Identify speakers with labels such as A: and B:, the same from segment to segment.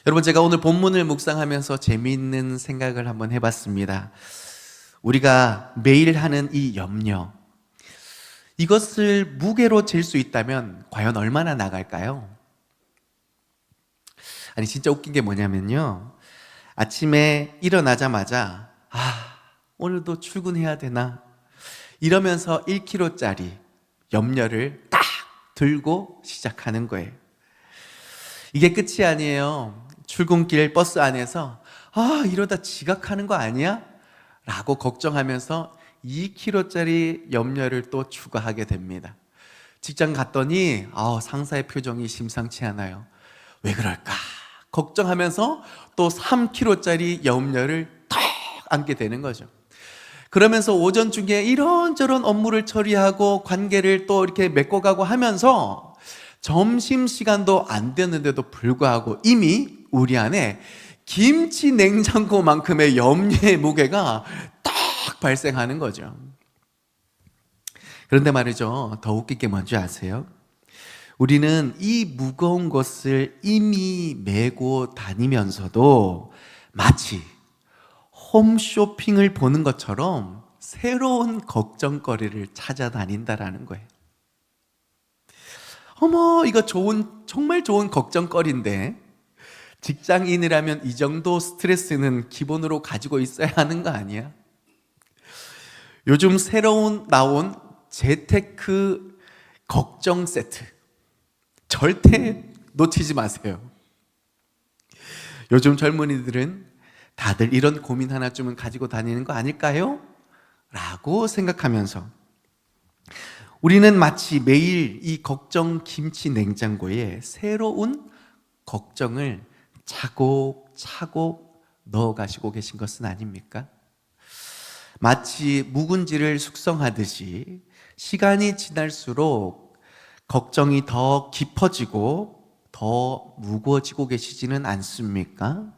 A: 여러분, 제가 오늘 본문을 묵상하면서 재미있는 생각을 한번 해봤습니다. 우리가 매일 하는 이 염려, 이것을 무게로 잴 수 있다면 과연 얼마나 나갈까요? 아니, 진짜 웃긴 게 뭐냐면요, 아침에 일어나자마자 오늘도 출근해야 되나 이러면서 1kg짜리 염려를 딱 들고 시작하는 거예요. 이게 끝이 아니에요. 출근길 버스 안에서 이러다 지각하는 거 아니야? 라고 걱정하면서 2kg짜리 염려를 또 추가하게 됩니다. 직장 갔더니 상사의 표정이 심상치 않아요. 왜 그럴까? 걱정하면서 또 3kg짜리 염려를 턱 안게 되는 거죠. 그러면서 오전 중에 이런저런 업무를 처리하고 관계를 또 이렇게 메꿔가고 하면서 점심시간도 안 됐는데도 불구하고 이미 우리 안에 김치 냉장고만큼의 염려의 무게가 딱 발생하는 거죠. 그런데 말이죠, 더 웃긴 게 뭔지 아세요? 우리는 이 무거운 것을 이미 메고 다니면서도 마치 홈쇼핑을 보는 것처럼 새로운 걱정거리를 찾아다닌다라는 거예요. 이거 정말 좋은 걱정거리인데, 직장인이라면 이 정도 스트레스는 기본으로 가지고 있어야 하는 거 아니야? 요즘 새로운 나온 재테크 걱정 세트, 절대 놓치지 마세요. 요즘 젊은이들은 다들 이런 고민 하나쯤은 가지고 다니는 거 아닐까요? 라고 생각하면서 우리는 마치 매일 이 걱정 김치 냉장고에 새로운 걱정을 차곡차곡 넣어 가시고 계신 것은 아닙니까? 마치 묵은지를 숙성하듯이 시간이 지날수록 걱정이 더 깊어지고 더 무거워지고 계시지는 않습니까?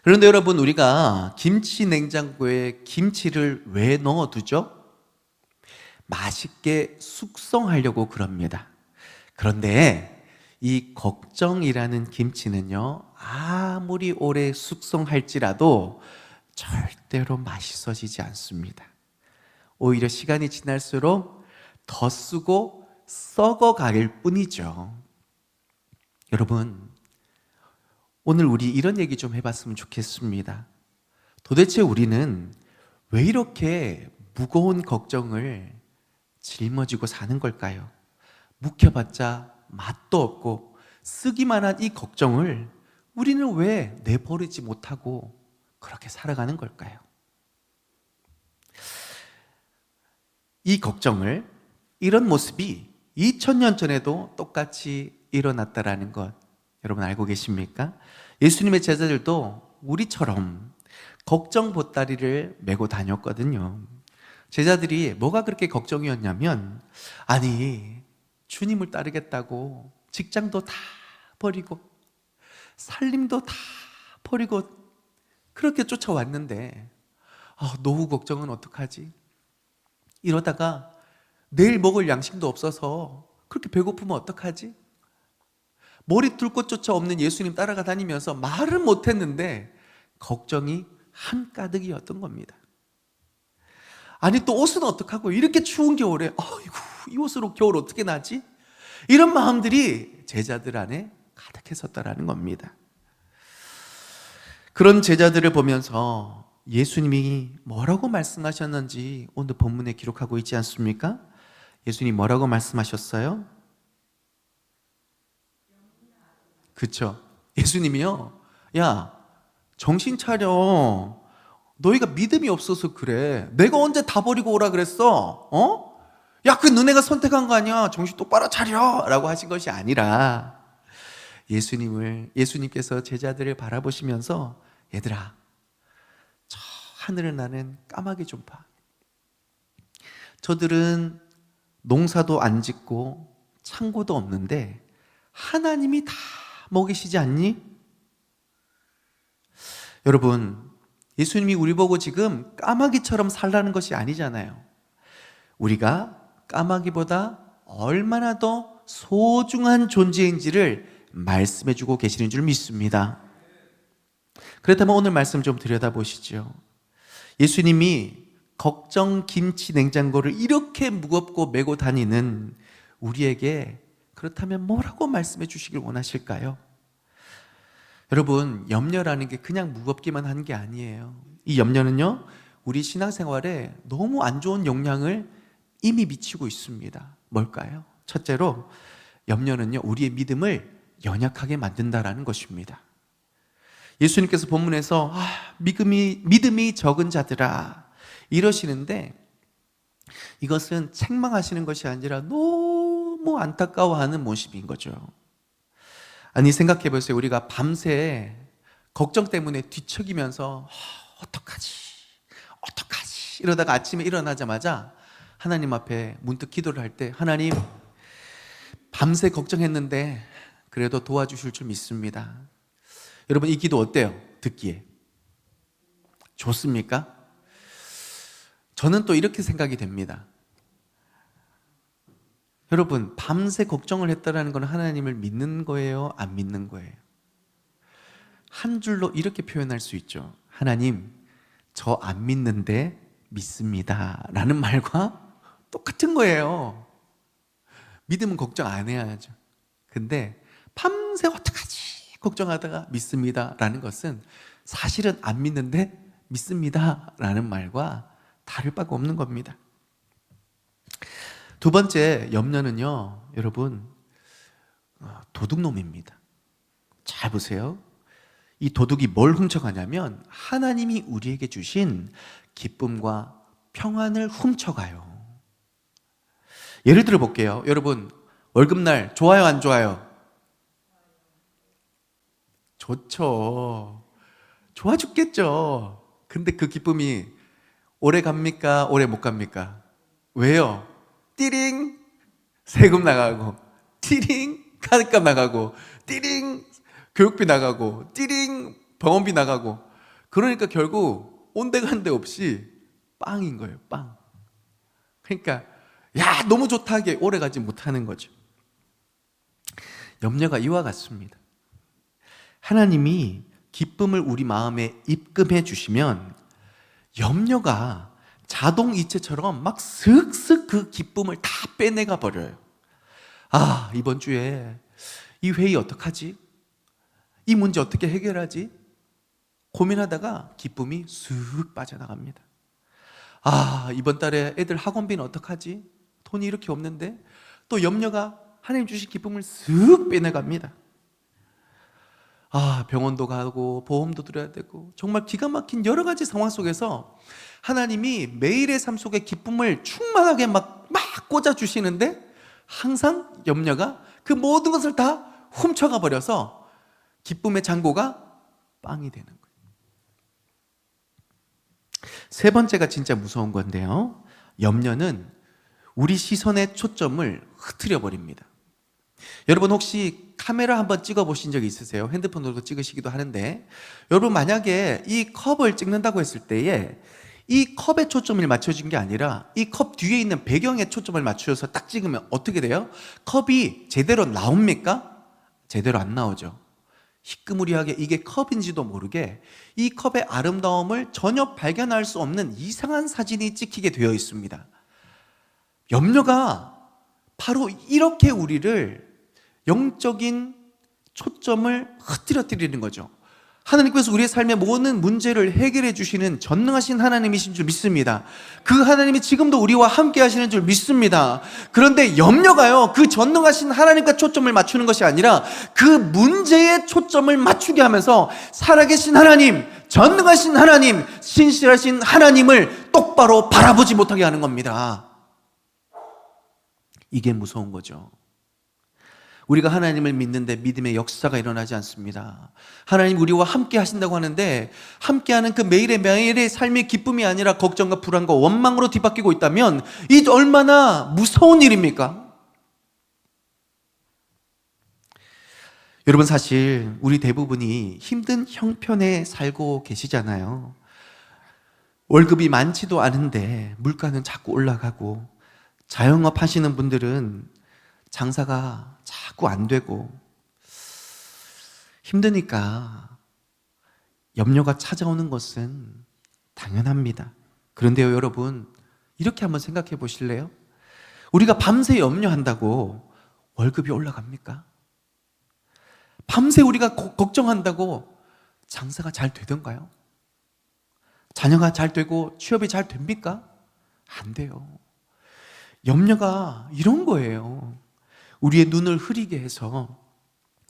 A: 그런데 여러분, 우리가 김치 냉장고에 김치를 왜 넣어두죠? 맛있게 숙성하려고 그럽니다. 그런데 이 걱정이라는 김치는요, 아무리 오래 숙성할지라도 절대로 맛있어지지 않습니다. 오히려 시간이 지날수록 더 쓰고 썩어갈 뿐이죠. 여러분, 오늘 우리 이런 얘기 좀 해봤으면 좋겠습니다. 도대체 우리는 왜 이렇게 무거운 걱정을 짊어지고 사는 걸까요? 묵혀봤자 맛도 없고 쓰기만 한 이 걱정을 우리는 왜 내버리지 못하고 그렇게 살아가는 걸까요? 이 걱정을, 이런 모습이 2000년 전에도 똑같이 일어났다라는 것 여러분 알고 계십니까? 예수님의 제자들도 우리처럼 걱정 보따리를 메고 다녔거든요. 제자들이 뭐가 그렇게 걱정이었냐면, 아니, 주님을 따르겠다고 직장도 다 버리고 살림도 다 버리고 그렇게 쫓아왔는데 노후 걱정은 어떡하지? 이러다가 내일 먹을 양식도 없어서 그렇게 배고프면 어떡하지? 머리 둘 곳조차 없는 예수님 따라가 다니면서 말은 못했는데 걱정이 한가득이었던 겁니다. 아니, 또 옷은 어떡하고, 이렇게 추운 겨울에 아이고, 이 옷으로 겨울 어떻게 나지? 이런 마음들이 제자들 안에 가득했었다라는 겁니다. 그런 제자들을 보면서 예수님이 뭐라고 말씀하셨는지 오늘 본문에 기록하고 있지 않습니까? 예수님이 뭐라고 말씀하셨어요? 그쵸? 예수님이요, 야, 정신 차려. 너희가 믿음이 없어서 그래. 내가 언제 다 버리고 오라 그랬어? 야, 그 너네가 선택한 거 아니야. 정신 똑바로 차려. 라고 하신 것이 아니라, 예수님께서 제자들을 바라보시면서, 얘들아, 저 하늘을 나는 까마귀 좀 봐. 저들은 농사도 안 짓고 창고도 없는데 하나님이 다 먹이시지 않니? 여러분, 예수님이 우리 보고 지금 까마귀처럼 살라는 것이 아니잖아요. 우리가 까마귀보다 얼마나 더 소중한 존재인지를 말씀해주고 계시는 줄 믿습니다. 그렇다면 오늘 말씀 좀 들여다보시죠. 예수님이 걱정 김치 냉장고를 이렇게 무겁고 메고 다니는 우리에게 그렇다면 뭐라고 말씀해 주시길 원하실까요? 여러분, 염려라는 게 그냥 무겁기만 한 게 아니에요. 이 염려는요, 우리 신앙생활에 너무 안 좋은 영향을 이미 미치고 있습니다. 뭘까요? 첫째로, 염려는요, 우리의 믿음을 연약하게 만든다라는 것입니다. 예수님께서 본문에서 믿음이 적은 자들아 이러시는데, 이것은 책망하시는 것이 아니라 너무 안타까워하는 모습인 거죠. 아니, 생각해 보세요. 우리가 밤새 걱정 때문에 뒤척이면서 어떡하지 이러다가 아침에 일어나자마자 하나님 앞에 문득 기도를 할 때, 하나님, 밤새 걱정했는데 그래도 도와주실 줄 믿습니다. 여러분, 이 기도 어때요? 듣기에 좋습니까? 저는 또 이렇게 생각이 됩니다. 여러분, 밤새 걱정을 했다는 건 하나님을 믿는 거예요? 안 믿는 거예요? 한 줄로 이렇게 표현할 수 있죠. 하나님, 저 안 믿는데 믿습니다 라는 말과 똑같은 거예요. 믿으면 걱정 안 해야죠. 근데 밤새 어떡하지 걱정하다가 믿습니다 라는 것은 사실은 안 믿는데 믿습니다 라는 말과 다를 바가 없는 겁니다. 두 번째 염려는요, 여러분, 도둑놈입니다. 잘 보세요. 이 도둑이 뭘 훔쳐가냐면 하나님이 우리에게 주신 기쁨과 평안을 훔쳐가요. 예를 들어 볼게요. 여러분, 월급날 좋아요, 안 좋아요? 좋죠. 좋아 죽겠죠. 근데 그 기쁨이 오래 갑니까? 오래 못 갑니까? 왜요? 띠링 세금 나가고, 띠링 카드값 나가고, 띠링 교육비 나가고, 띠링 병원비 나가고. 그러니까 결국 온데간데 없이 빵인 거예요. 빵. 그러니까 야, 너무 좋다 하게 오래 가지 못하는 거죠. 염려가 이와 같습니다. 하나님이 기쁨을 우리 마음에 입금해 주시면 염려가 자동이체처럼 막 슥슥 그 기쁨을 다 빼내가 버려요. 아, 이번 주에 이 회의 어떡하지? 이 문제 어떻게 해결하지? 고민하다가 기쁨이 슥 빠져나갑니다. 아, 이번 달에 애들 학원비는 어떡하지? 돈이 이렇게 없는데. 또 염려가 하나님 주신 기쁨을 슥 빼내갑니다. 아, 병원도 가고 보험도 들어야 되고 정말 기가 막힌 여러 가지 상황 속에서 하나님이 매일의 삶 속에 기쁨을 충만하게 막 꽂아주시는데 항상 염려가 그 모든 것을 다 훔쳐가 버려서 기쁨의 창고가 빵이 되는 거예요. 세 번째가 진짜 무서운 건데요, 염려는 우리 시선의 초점을 흐트려 버립니다. 여러분, 혹시 카메라 한번 찍어 보신 적 있으세요? 핸드폰으로도 찍으시기도 하는데, 여러분 만약에 이 컵을 찍는다고 했을 때에 이 컵에 초점을 맞춰준 게 아니라 이 컵 뒤에 있는 배경에 초점을 맞추어서 딱 찍으면 어떻게 돼요? 컵이 제대로 나옵니까? 제대로 안 나오죠. 희끄무리하게 이게 컵인지도 모르게 이 컵의 아름다움을 전혀 발견할 수 없는 이상한 사진이 찍히게 되어 있습니다. 염려가 바로 이렇게 우리를 영적인 초점을 흐트러뜨리는 거죠. 하나님께서 우리의 삶의 모든 문제를 해결해 주시는 전능하신 하나님이신 줄 믿습니다. 그 하나님이 지금도 우리와 함께 하시는 줄 믿습니다. 그런데 염려가요, 그 전능하신 하나님과 초점을 맞추는 것이 아니라 그 문제에 초점을 맞추게 하면서 살아계신 하나님, 전능하신 하나님, 신실하신 하나님을 똑바로 바라보지 못하게 하는 겁니다. 이게 무서운 거죠. 우리가 하나님을 믿는데 믿음의 역사가 일어나지 않습니다. 하나님 우리와 함께 하신다고 하는데 함께하는 그 매일의 삶의 기쁨이 아니라 걱정과 불안과 원망으로 뒤바뀌고 있다면 이 얼마나 무서운 일입니까? 여러분, 사실 우리 대부분이 힘든 형편에 살고 계시잖아요. 월급이 많지도 않은데 물가는 자꾸 올라가고, 자영업 하시는 분들은 장사가 자꾸 안 되고, 힘드니까 염려가 찾아오는 것은 당연합니다. 그런데요, 여러분, 이렇게 한번 생각해 보실래요? 우리가 밤새 염려한다고 월급이 올라갑니까? 밤새 우리가 걱정한다고 장사가 잘 되던가요? 자녀가 잘 되고 취업이 잘 됩니까? 안 돼요. 염려가 이런 거예요. 우리의 눈을 흐리게 해서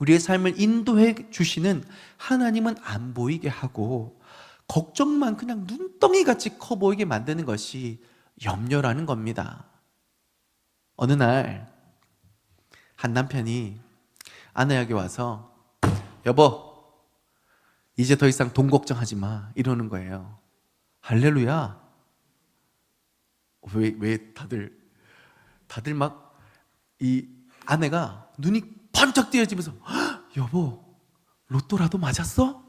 A: 우리의 삶을 인도해 주시는 하나님은 안 보이게 하고 걱정만 그냥 눈덩이같이 커 보이게 만드는 것이 염려라는 겁니다. 어느 날 한 남편이 아내에게 와서 여보, 이제 더 이상 돈 걱정하지 마 이러는 거예요. 할렐루야. 왜 다들 막 이 아내가 눈이 번쩍 띄어지면서 여보, 로또라도 맞았어?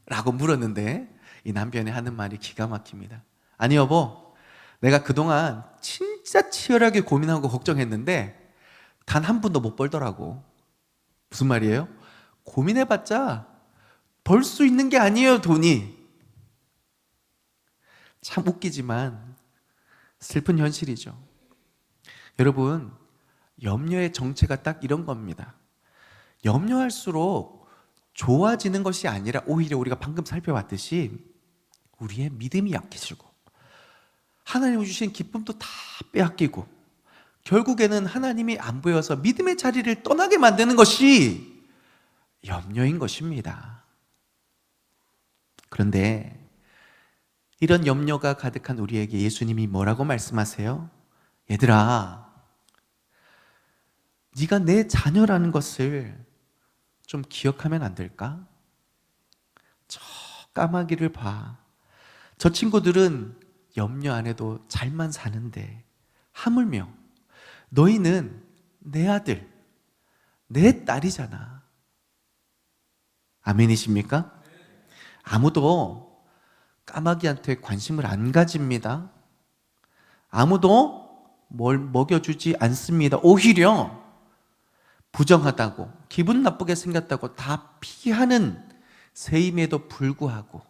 A: 라고 물었는데 이 남편이 하는 말이 기가 막힙니다. 아니 여보, 내가 그동안 진짜 치열하게 고민하고 걱정했는데 단 한 푼도 못 벌더라고. 무슨 말이에요? 고민해봤자 벌 수 있는 게 아니에요, 돈이. 참 웃기지만 슬픈 현실이죠. 여러분, 염려의 정체가 딱 이런 겁니다. 염려할수록 좋아지는 것이 아니라 오히려 우리가 방금 살펴봤듯이 우리의 믿음이 약해지고 하나님이 주신 기쁨도 다 빼앗기고 결국에는 하나님이 안 보여서 믿음의 자리를 떠나게 만드는 것이 염려인 것입니다. 그런데 이런 염려가 가득한 우리에게 예수님이 뭐라고 말씀하세요? 얘들아, 네가 내 자녀라는 것을 좀 기억하면 안 될까? 저 까마귀를 봐. 저 친구들은 염려 안 해도 잘만 사는데 하물며 너희는 내 아들, 내 딸이잖아. 아멘이십니까? 아무도 까마귀한테 관심을 안 가집니다. 아무도 뭘 먹여주지 않습니다. 오히려 부정하다고, 기분 나쁘게 생겼다고 다 피하는 새임에도 불구하고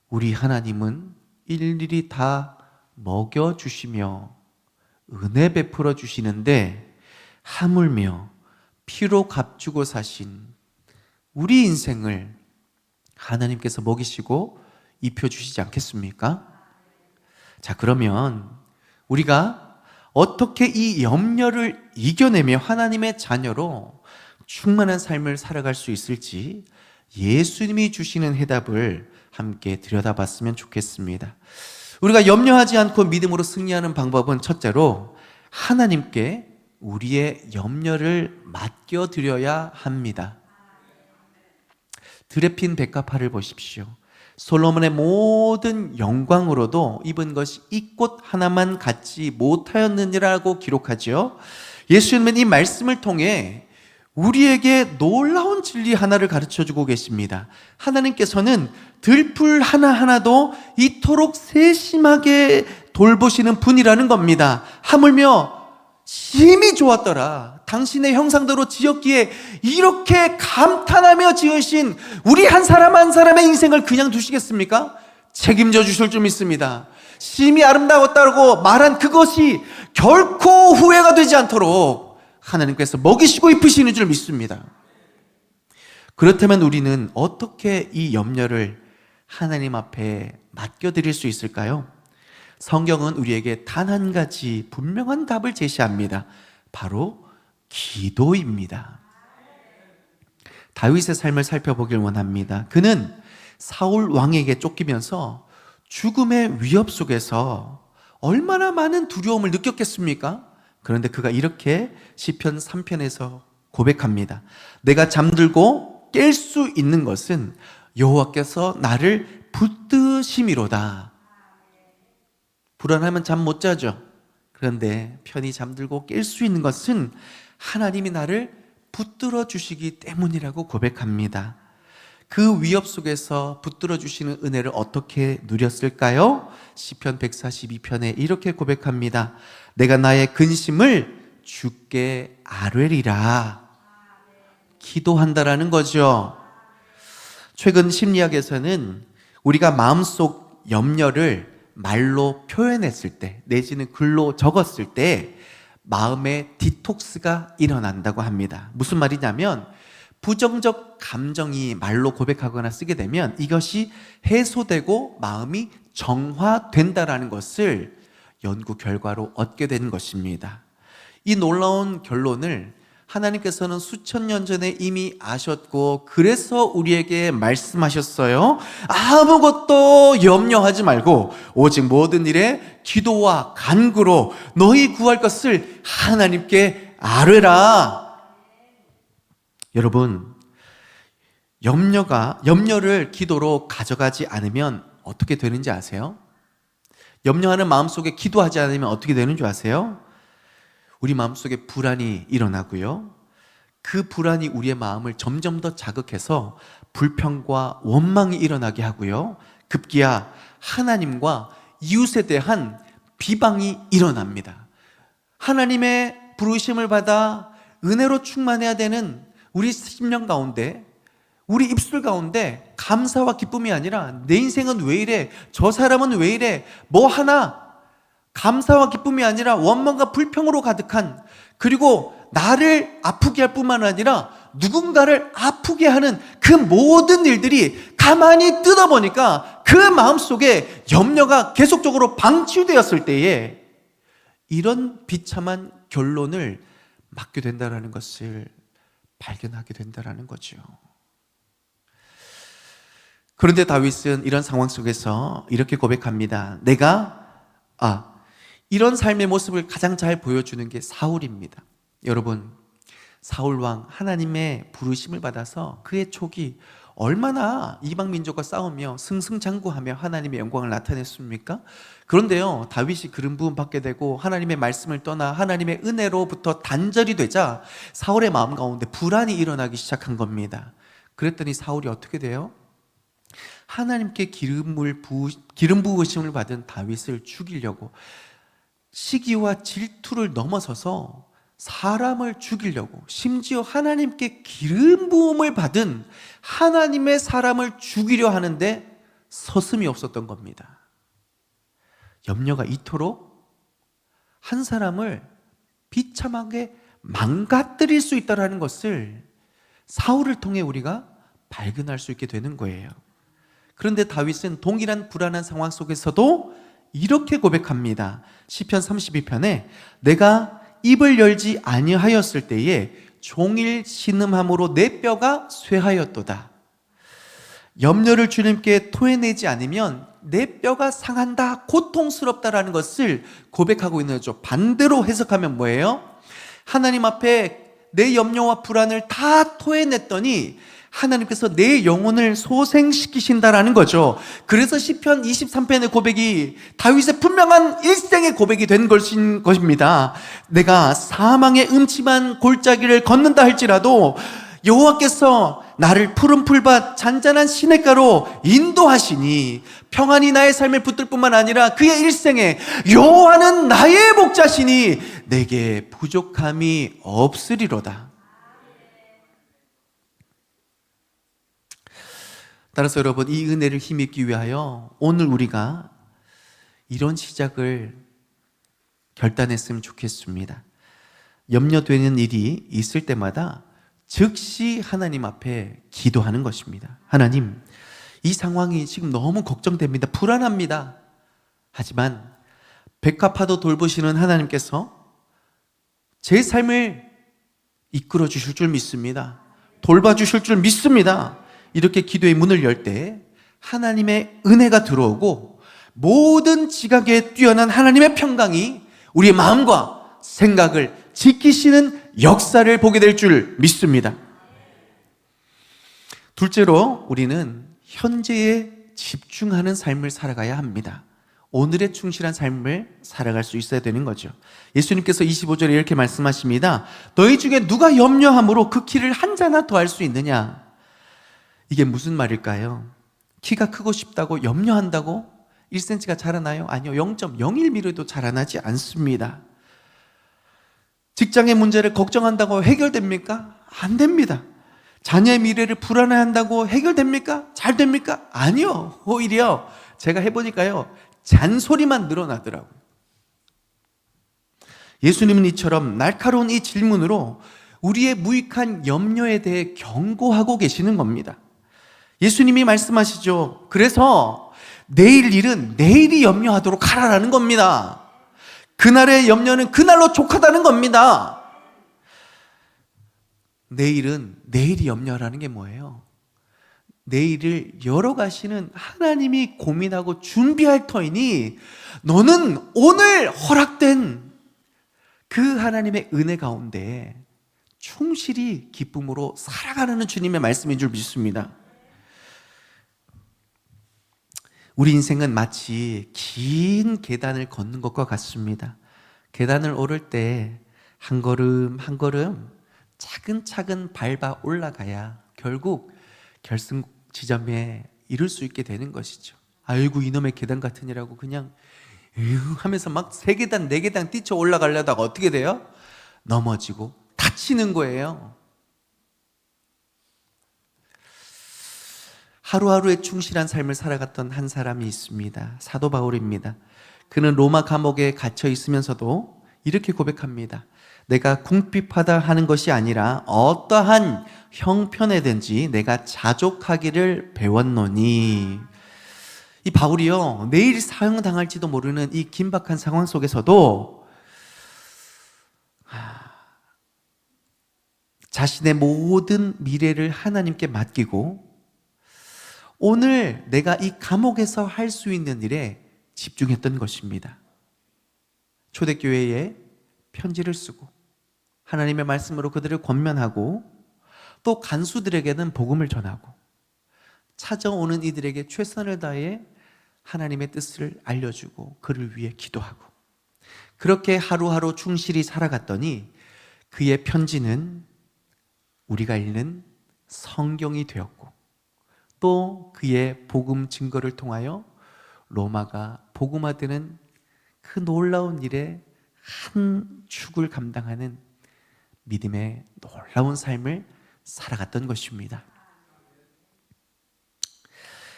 A: 우리 하나님은 일일이 다 먹여주시며 은혜 베풀어 주시는데 하물며 피로 값주고 사신 우리 인생을 하나님께서 먹이시고 입혀주시지 않겠습니까? 자, 그러면 우리가 어떻게 이 염려를 이겨내며 하나님의 자녀로 충만한 삶을 살아갈 수 있을지 예수님이 주시는 해답을 함께 들여다봤으면 좋겠습니다. 우리가 염려하지 않고 믿음으로 승리하는 방법은 첫째로 하나님께 우리의 염려를 맡겨드려야 합니다. 들에 핀 백합화를 보십시오. 솔로몬의 모든 영광으로도 입은 것이 이 꽃 하나만 갖지 못하였느니라고 기록하죠. 예수님은 이 말씀을 통해 우리에게 놀라운 진리 하나를 가르쳐주고 계십니다. 하나님께서는 들풀 하나하나도 이토록 세심하게 돌보시는 분이라는 겁니다. 하물며 심히 좋았더라. 당신의 형상대로 지었기에 이렇게 감탄하며 지으신 우리 한 사람 한 사람의 인생을 그냥 두시겠습니까? 책임져 주실 줄 믿습니다. 심히 아름다웠다고 말한 그것이 결코 후회가 되지 않도록 하나님께서 먹이시고 입히시는 줄 믿습니다. 그렇다면 우리는 어떻게 이 염려를 하나님 앞에 맡겨드릴 수 있을까요? 성경은 우리에게 단 한 가지 분명한 답을 제시합니다. 바로 기도입니다. 다윗의 삶을 살펴보길 원합니다. 그는 사울 왕에게 쫓기면서 죽음의 위협 속에서 얼마나 많은 두려움을 느꼈겠습니까? 그런데 그가 이렇게 시편 3편에서 고백합니다. 내가 잠들고 깰 수 있는 것은 여호와께서 나를 붙드심이로다. 불안하면 잠 못 자죠. 그런데 편히 잠들고 깰 수 있는 것은 하나님이 나를 붙들어 주시기 때문이라고 고백합니다. 그 위협 속에서 붙들어 주시는 은혜를 어떻게 누렸을까요? 시편 142편에 이렇게 고백합니다. 내가 나의 근심을 주께 아뢰리라. 기도한다라는 거죠. 최근 심리학에서는 우리가 마음속 염려를 말로 표현했을 때 내지는 글로 적었을 때 마음의 디톡스가 일어난다고 합니다. 무슨 말이냐면 부정적 감정이 말로 고백하거나 쓰게 되면 이것이 해소되고 마음이 정화된다라는 것을 연구 결과로 얻게 된 것입니다. 이 놀라운 결론을 하나님께서는 수천 년 전에 이미 아셨고 그래서 우리에게 말씀하셨어요. 아무것도 염려하지 말고 오직 모든 일에 기도와 간구로 너희 구할 것을 하나님께 아뢰라. 여러분, 염려를 기도로 가져가지 않으면 어떻게 되는지 아세요? 염려하는 마음속에 기도하지 않으면 어떻게 되는 줄 아세요? 우리 마음속에 불안이 일어나고요. 그 불안이 우리의 마음을 점점 더 자극해서 불평과 원망이 일어나게 하고요. 급기야 하나님과 이웃에 대한 비방이 일어납니다. 하나님의 부르심을 받아 은혜로 충만해야 되는 우리 심령 가운데, 우리 입술 가운데 감사와 기쁨이 아니라 내 인생은 왜 이래? 저 사람은 왜 이래? 뭐 하나? 감사와 기쁨이 아니라 원망과 불평으로 가득한, 그리고 나를 아프게 할 뿐만 아니라 누군가를 아프게 하는 그 모든 일들이 가만히 뜯어보니까 그 마음속에 염려가 계속적으로 방치되었을 때에 이런 비참한 결론을 맞게 된다는 것을 발견하게 된다는 거죠. 그런데 다윗은 이런 상황 속에서 이렇게 고백합니다. 이런 삶의 모습을 가장 잘 보여주는 게 사울입니다. 여러분, 사울왕 하나님의 부르심을 받아서 그의 촉이 얼마나 이방 민족과 싸우며 승승장구하며 하나님의 영광을 나타냈습니까? 그런데요, 다윗이 그런 부분 받게 되고 하나님의 말씀을 떠나 하나님의 은혜로부터 단절이 되자 사울의 마음 가운데 불안이 일어나기 시작한 겁니다. 그랬더니 사울이 어떻게 돼요? 하나님께 기름 부으심을 받은 다윗을 죽이려고 시기와 질투를 넘어서서 사람을 죽이려고, 심지어 하나님께 기름 부음을 받은 하나님의 사람을 죽이려 하는데 서슴이 없었던 겁니다. 염려가 이토록 한 사람을 비참하게 망가뜨릴 수 있다는 것을 사울을 통해 우리가 발견할 수 있게 되는 거예요. 그런데 다윗은 동일한 불안한 상황 속에서도 이렇게 고백합니다. 시편 32편에 내가 입을 열지 아니하였을 때에 종일 신음함으로 내 뼈가 쇠하였도다. 염려를 주님께 토해내지 않으면 내 뼈가 상한다, 고통스럽다라는 것을 고백하고 있는 거죠. 반대로 해석하면 뭐예요? 하나님 앞에 내 염려와 불안을 다 토해냈더니 하나님께서 내 영혼을 소생시키신다라는 거죠. 그래서 시편 23편의 고백이 다윗의 분명한 일생의 고백이 된 것입니다. 내가 사망의 음침한 골짜기를 걷는다 할지라도 여호와께서 나를 푸른 풀밭 잔잔한 시냇가로 인도하시니 평안히 나의 삶을 붙들 뿐만 아니라 그의 일생에 여호와는 나의 목자시니 내게 부족함이 없으리로다. 따라서 여러분, 이 은혜를 힘입기 위하여 오늘 우리가 이런 시작을 결단했으면 좋겠습니다. 염려되는 일이 있을 때마다 즉시 하나님 앞에 기도하는 것입니다. 하나님, 이 상황이 지금 너무 걱정됩니다. 불안합니다. 하지만 백합화도 돌보시는 하나님께서 제 삶을 이끌어 주실 줄 믿습니다. 돌봐주실 줄 믿습니다. 이렇게 기도의 문을 열 때 하나님의 은혜가 들어오고 모든 지각에 뛰어난 하나님의 평강이 우리의 마음과 생각을 지키시는 역사를 보게 될 줄 믿습니다. 둘째로 우리는 현재에 집중하는 삶을 살아가야 합니다. 오늘에 충실한 삶을 살아갈 수 있어야 되는 거죠. 예수님께서 25절에 이렇게 말씀하십니다. 너희 중에 누가 염려함으로 그 키를 한 자나 더할 수 있느냐? 이게 무슨 말일까요? 키가 크고 싶다고 염려한다고 1cm가 자라나요? 아니요. 0.01mm도 자라나지 않습니다. 직장의 문제를 걱정한다고 해결됩니까? 안 됩니다. 자녀의 미래를 불안해한다고 해결됩니까? 잘 됩니까? 아니요. 오히려 제가 해보니까요, 잔소리만 늘어나더라고요. 예수님은 이처럼 날카로운 이 질문으로 우리의 무익한 염려에 대해 경고하고 계시는 겁니다. 예수님이 말씀하시죠. 그래서 내일 일은 내일이 염려하도록 하라라는 겁니다. 그날의 염려는 그날로 족하다는 겁니다. 내일은 내일이 염려하라는 게 뭐예요? 내일을 열어가시는 하나님이 고민하고 준비할 터이니 너는 오늘 허락된 그 하나님의 은혜 가운데 충실히 기쁨으로 살아가는 주님의 말씀인 줄 믿습니다. 우리 인생은 마치 긴 계단을 걷는 것과 같습니다. 계단을 오를 때 한 걸음 한 걸음 차근차근 밟아 올라가야 결국 결승 지점에 이룰 수 있게 되는 것이죠. 아이고 이놈의 계단 같으니라고 그냥 하면서 막 3계단 4계단 뛰쳐 올라가려다가 어떻게 돼요? 넘어지고 다치는 거예요. 하루하루에 충실한 삶을 살아갔던 한 사람이 있습니다. 사도 바울입니다. 그는 로마 감옥에 갇혀 있으면서도 이렇게 고백합니다. 내가 궁핍하다 하는 것이 아니라 어떠한 형편에든지 내가 자족하기를 배웠노니. 이 바울이요, 내일 사형당할지도 모르는 이 긴박한 상황 속에서도 자신의 모든 미래를 하나님께 맡기고 오늘 내가 이 감옥에서 할 수 있는 일에 집중했던 것입니다. 초대교회에 편지를 쓰고 하나님의 말씀으로 그들을 권면하고 또 간수들에게는 복음을 전하고 찾아오는 이들에게 최선을 다해 하나님의 뜻을 알려주고 그를 위해 기도하고 그렇게 하루하루 충실히 살아갔더니 그의 편지는 우리가 읽는 성경이 되었고 또 그의 복음 증거를 통하여 로마가 복음화되는 그 놀라운 일에 한 축을 감당하는 믿음의 놀라운 삶을 살아갔던 것입니다.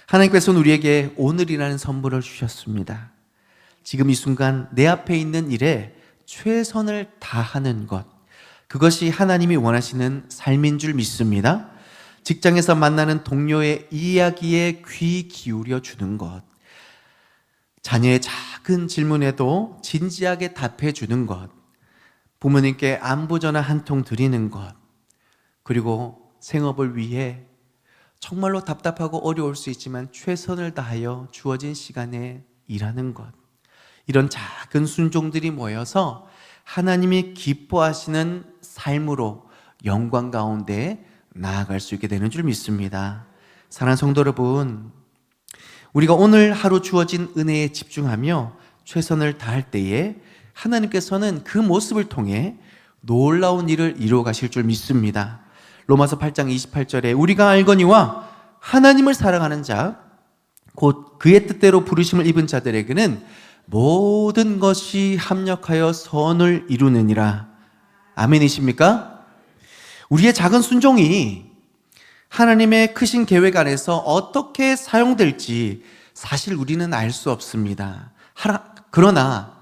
A: 하나님께서는 우리에게 오늘이라는 선물을 주셨습니다. 지금 이 순간 내 앞에 있는 일에 최선을 다하는 것, 그것이 하나님이 원하시는 삶인 줄 믿습니다. 직장에서 만나는 동료의 이야기에 귀 기울여 주는 것, 자녀의 작은 질문에도 진지하게 답해 주는 것, 부모님께 안부 전화 한 통 드리는 것, 그리고 생업을 위해 정말로 답답하고 어려울 수 있지만 최선을 다하여 주어진 시간에 일하는 것, 이런 작은 순종들이 모여서 하나님이 기뻐하시는 삶으로 영광 가운데 나아갈 수 있게 되는 줄 믿습니다. 사랑하는 성도 여러분, 우리가 오늘 하루 주어진 은혜에 집중하며 최선을 다할 때에 하나님께서는 그 모습을 통해 놀라운 일을 이루어 가실 줄 믿습니다. 로마서 8장 28절에 우리가 알거니와 하나님을 사랑하는 자 곧 그의 뜻대로 부르심을 입은 자들에게는 모든 것이 합력하여 선을 이루느니라. 아멘이십니까? 우리의 작은 순종이 하나님의 크신 계획 안에서 어떻게 사용될지 사실 우리는 알 수 없습니다. 그러나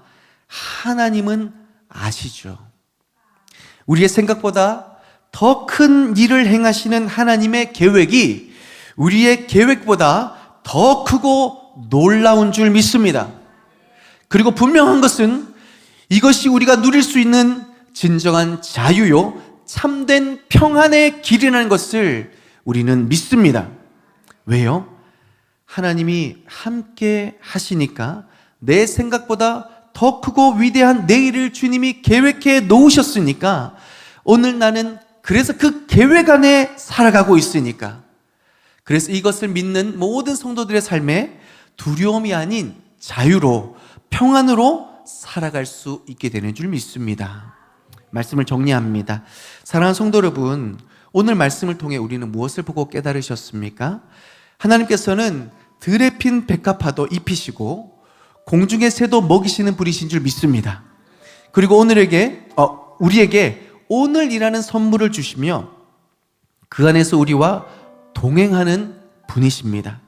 A: 하나님은 아시죠. 우리의 생각보다 더 큰 일을 행하시는 하나님의 계획이 우리의 계획보다 더 크고 놀라운 줄 믿습니다. 그리고 분명한 것은 이것이 우리가 누릴 수 있는 진정한 자유요, 참된 평안의 길이라는 것을 우리는 믿습니다. 왜요? 하나님이 함께 하시니까 내 생각보다 더 크고 위대한 내일을 주님이 계획해 놓으셨으니까 오늘 나는 그래서 그 계획 안에 살아가고 있으니까, 그래서 이것을 믿는 모든 성도들의 삶에 두려움이 아닌 자유로 평안으로 살아갈 수 있게 되는 줄 믿습니다. 말씀을 정리합니다. 사랑하는 성도 여러분, 오늘 말씀을 통해 우리는 무엇을 보고 깨달으셨습니까? 하나님께서는 들에 핀 백합화도 입히시고 공중의 새도 먹이시는 분이신 줄 믿습니다. 그리고 우리에게 오늘이라는 선물을 주시며 그 안에서 우리와 동행하는 분이십니다.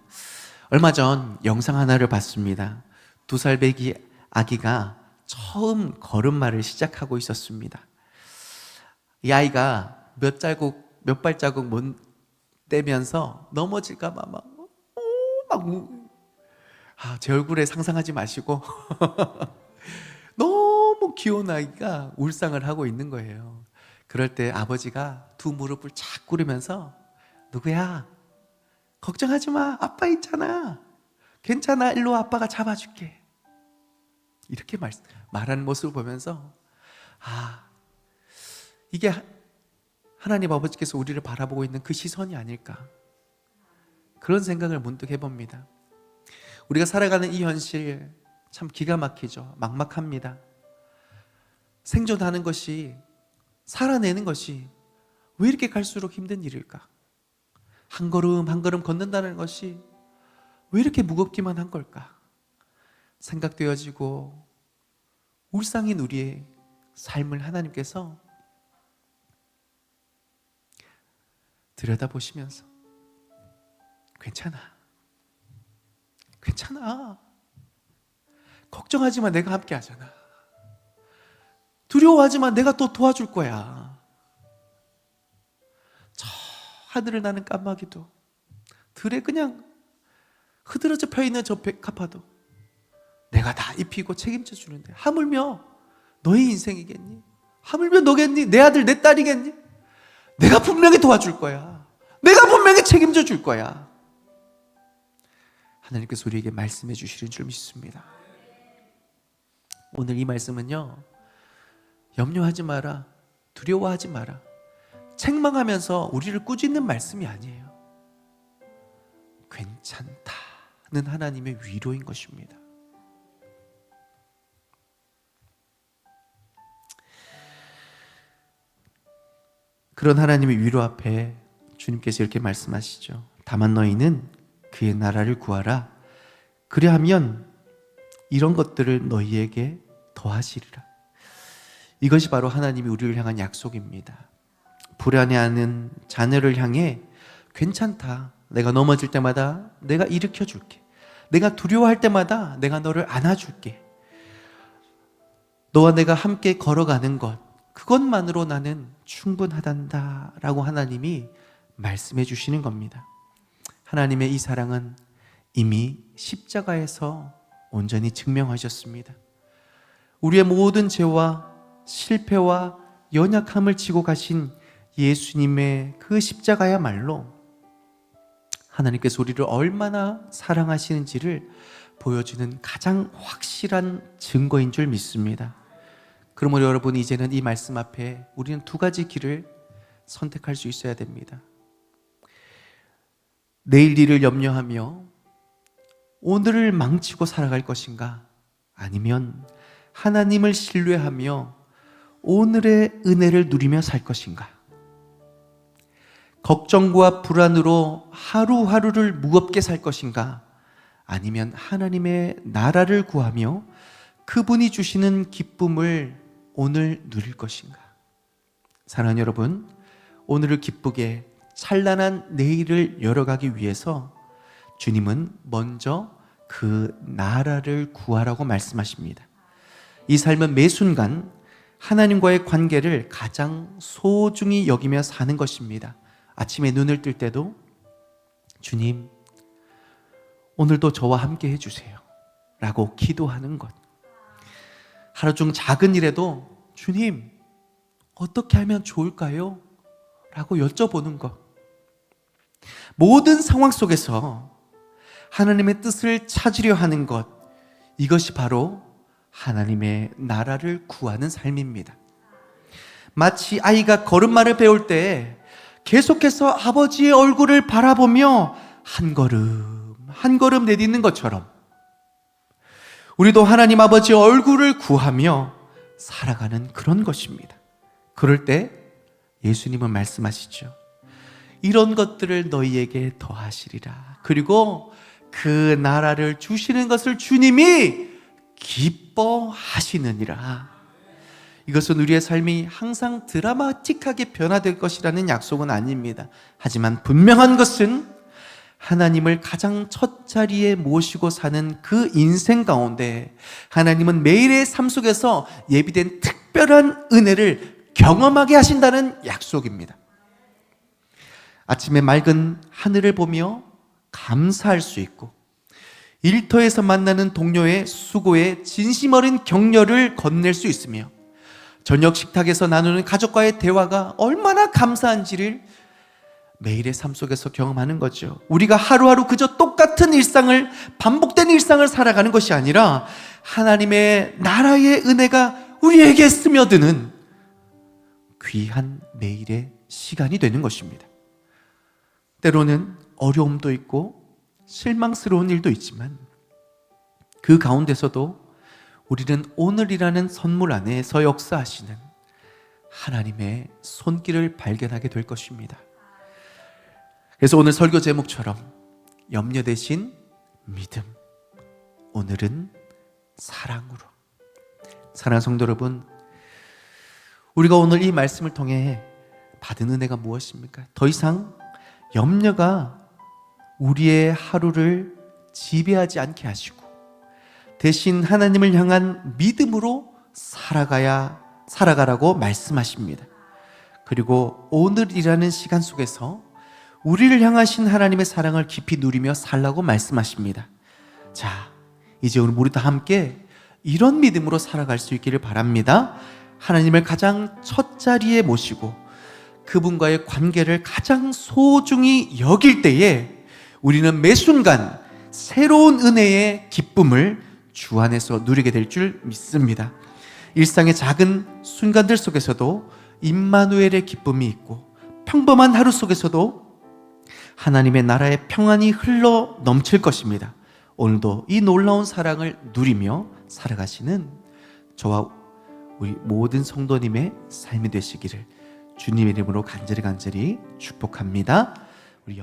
A: 얼마 전 영상 하나를 봤습니다. 2살 배기 아기가 처음 걸음마를 시작하고 있었습니다. 이 아이가 몇 발자국 못 떼면서 넘어질까봐 제 얼굴에 상상하지 마시고 너무 귀여운 아이가 울상을 하고 있는 거예요. 그럴 때 아버지가 두 무릎을 착 꿇으면서 누구야? 걱정하지 마. 아빠 있잖아. 괜찮아. 일로 와. 아빠가 잡아줄게. 이렇게 말하는 모습을 보면서 이게 하나님 아버지께서 우리를 바라보고 있는 그 시선이 아닐까, 그런 생각을 문득 해봅니다. 우리가 살아가는 이 현실 참 기가 막히죠. 막막합니다. 생존하는 것이, 살아내는 것이 왜 이렇게 갈수록 힘든 일일까? 한 걸음 한 걸음 걷는다는 것이 왜 이렇게 무겁기만 한 걸까? 생각되어지고 울상인 우리의 삶을 하나님께서 들여다보시면서 괜찮아. 걱정하지만 내가 함께 하잖아. 두려워하지만 내가 또 도와줄 거야. 저 하늘을 나는 까마귀도, 들에 그냥 흐드러져 펴있는 저 백합화도 내가 다 입히고 책임져 주는데, 하물며 너의 인생이겠니? 하물며 너겠니? 내 아들 내 딸이겠니? 내가 분명히 도와줄 거야. 내가 분명히 책임져 줄 거야. 하나님께서 우리에게 말씀해 주시는 줄 믿습니다. 오늘 이 말씀은요, 염려하지 마라, 두려워하지 마라, 책망하면서 우리를 꾸짖는 말씀이 아니에요. 괜찮다는 하나님의 위로인 것입니다. 그런 하나님의 위로 앞에 주님께서 이렇게 말씀하시죠. 다만 너희는 그의 나라를 구하라. 그리하면 이런 것들을 너희에게 더하시리라. 이것이 바로 하나님이 우리를 향한 약속입니다. 불안해하는 자녀를 향해 괜찮다. 내가 넘어질 때마다 내가 일으켜 줄게. 내가 두려워할 때마다 내가 너를 안아줄게. 너와 내가 함께 걸어가는 것, 그것만으로 나는 충분하단다 라고 하나님이 말씀해 주시는 겁니다. 하나님의 이 사랑은 이미 십자가에서 온전히 증명하셨습니다. 우리의 모든 죄와 실패와 연약함을 지고 가신 예수님의 그 십자가야말로 하나님께서 우리를 얼마나 사랑하시는지를 보여주는 가장 확실한 증거인 줄 믿습니다. 그러므로 여러분, 이제는 이 말씀 앞에 우리는 두 가지 길을 선택할 수 있어야 됩니다. 내일 일을 염려하며 오늘을 망치고 살아갈 것인가? 아니면 하나님을 신뢰하며 오늘의 은혜를 누리며 살 것인가? 걱정과 불안으로 하루하루를 무겁게 살 것인가? 아니면 하나님의 나라를 구하며 그분이 주시는 기쁨을 오늘 누릴 것인가? 사랑하는 여러분, 오늘을 기쁘게 찬란한 내일을 열어가기 위해서 주님은 먼저 그 나라를 구하라고 말씀하십니다. 이 삶은 매 순간 하나님과의 관계를 가장 소중히 여기며 사는 것입니다. 아침에 눈을 뜰 때도 주님, 오늘도 저와 함께 해주세요 라고 기도하는 것. 하루 중 작은 일에도 주님, 어떻게 하면 좋을까요? 라고 여쭤보는 것. 모든 상황 속에서 하나님의 뜻을 찾으려 하는 것, 이것이 바로 하나님의 나라를 구하는 삶입니다. 마치 아이가 걸음마를 배울 때 계속해서 아버지의 얼굴을 바라보며 한 걸음 한 걸음 내딛는 것처럼 우리도 하나님 아버지의 얼굴을 구하며 살아가는 그런 것입니다. 그럴 때 예수님은 말씀하시죠. 이런 것들을 너희에게 더하시리라. 그리고 그 나라를 주시는 것을 주님이 기뻐하시느니라. 이것은 우리의 삶이 항상 드라마틱하게 변화될 것이라는 약속은 아닙니다. 하지만 분명한 것은 하나님을 가장 첫 자리에 모시고 사는 그 인생 가운데 하나님은 매일의 삶 속에서 예비된 특별한 은혜를 경험하게 하신다는 약속입니다. 아침에 맑은 하늘을 보며 감사할 수 있고, 일터에서 만나는 동료의 수고에 진심 어린 격려를 건넬 수 있으며, 저녁 식탁에서 나누는 가족과의 대화가 얼마나 감사한지를 매일의 삶 속에서 경험하는 거죠. 우리가 하루하루 그저 똑같은 일상을, 반복된 일상을 살아가는 것이 아니라 하나님의 나라의 은혜가 우리에게 스며드는 귀한 매일의 시간이 되는 것입니다. 때로는 어려움도 있고 실망스러운 일도 있지만 그 가운데서도 우리는 오늘이라는 선물 안에서 역사하시는 하나님의 손길을 발견하게 될 것입니다. 그래서 오늘 설교 제목처럼 염려 대신 믿음, 오늘은 사랑으로. 사랑하는 성도 여러분, 우리가 오늘 이 말씀을 통해 받은 은혜가 무엇입니까? 더 이상 염려가 우리의 하루를 지배하지 않게 하시고 대신 하나님을 향한 믿음으로 살아가라고 말씀하십니다. 그리고 오늘이라는 시간 속에서 우리를 향하신 하나님의 사랑을 깊이 누리며 살라고 말씀하십니다. 자, 이제 우리 모두 다 함께 이런 믿음으로 살아갈 수 있기를 바랍니다. 하나님을 가장 첫 자리에 모시고 그분과의 관계를 가장 소중히 여길 때에 우리는 매 순간 새로운 은혜의 기쁨을 주 안에서 누리게 될 줄 믿습니다. 일상의 작은 순간들 속에서도 임마누엘의 기쁨이 있고 평범한 하루 속에서도 하나님의 나라의 평안이 흘러 넘칠 것입니다. 오늘도 이 놀라운 사랑을 누리며 살아가시는 저와 우리 모든 성도님의 삶이 되시기를 주님의 이름으로 간절히 축복합니다. 우리